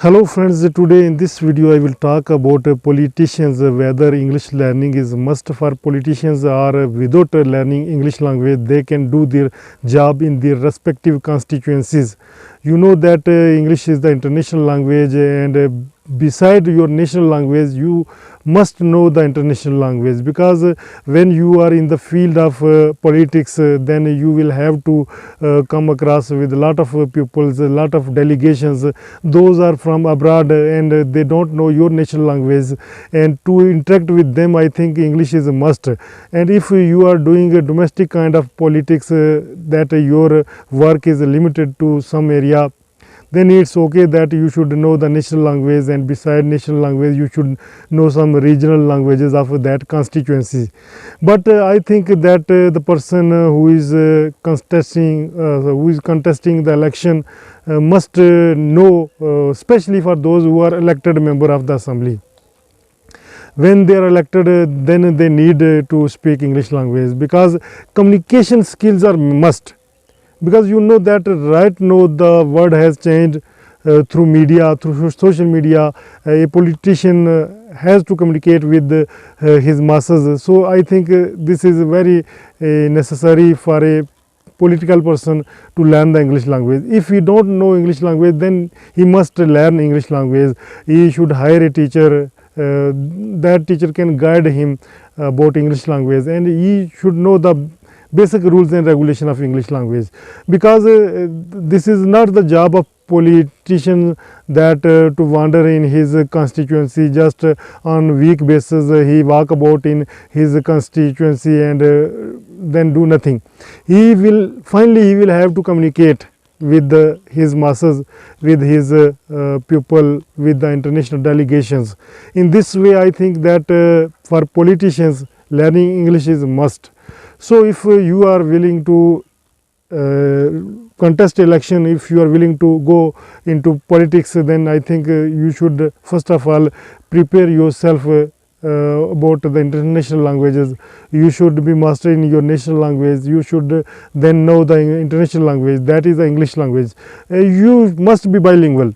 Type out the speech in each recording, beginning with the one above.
Hello friends, today in this video I will talk about politicians, whether English learning is must for politicians or without learning English language they can do their job in their respective constituencies. You know that English is the international language, and beside your national language you must know the international language, because when you are in the field of politics, then you will have to come across with a lot of pupils, a lot of delegations. Those are from abroad and they don't know your national language, and to interact with them I think English is a must. And if you are doing a domestic kind of politics, that your work is limited to some area, then it's okay that you should know the national language, and beside national language you should know some regional languages of that constituency. But I think that the person who is contesting the election must know, especially for those who are elected member of the assembly. When they are elected, then they need to speak English language, because communication skills are must. Because you know that right now the world has changed through media, through social media. A politician has to communicate with his masses. So I think this is very necessary for a political person to learn the English language. If he don't know English language, then he must learn English language. He should hire a teacher. That teacher can guide him about English language, and he should know the basic rules and regulation of English language, because this is not the job of politician that to wander in his constituency just on week basis. He walk about in his constituency and then do nothing. He will have to communicate with his masses, with his people, with the international delegations. In this way I think that for politicians learning English is a must. So if you are willing to contest election, if you are willing to go into politics, then I think you should first of all prepare yourself about the international languages. You should be mastering your national language. You should then know the international language, that is the English language. You must be bilingual.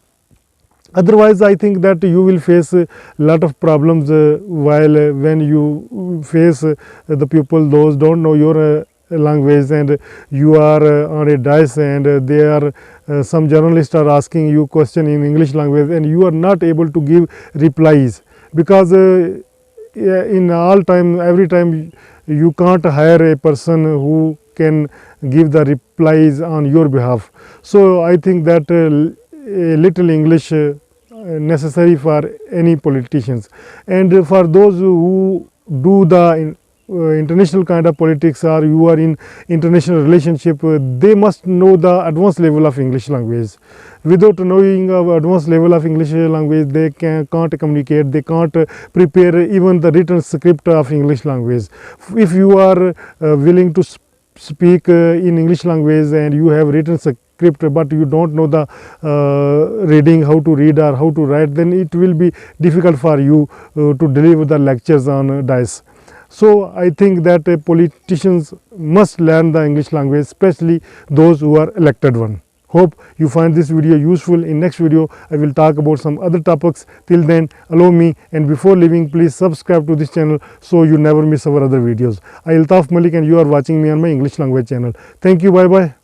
Otherwise I think that you will face a lot of problems when you face the people those don't know your language, and you are on a dais, and some journalists are asking you question in English language, and you are not able to give replies, because in all time, every time you can't hire a person who can give the replies on your behalf. So I think that a little English necessary for any politicians. And for those who do the international kind of politics, or you are in international relationship, they must know the advanced level of English language. Without knowing advanced level of English language, they can't communicate, they can't prepare even the written script of English language. If you are willing to speak in English language and you have written script, but you don't know the reading, how to read or how to write, then it will be difficult for you to deliver the lectures on dais. So I think that politicians must learn the English language, especially those who are elected one. Hope you find this video useful. In next video I will talk about some other topics. Till then, allow me, and before leaving, please subscribe to this channel so you never miss our other videos. I Altaf Malik, and you are watching me on my English language channel. Thank you. Bye bye.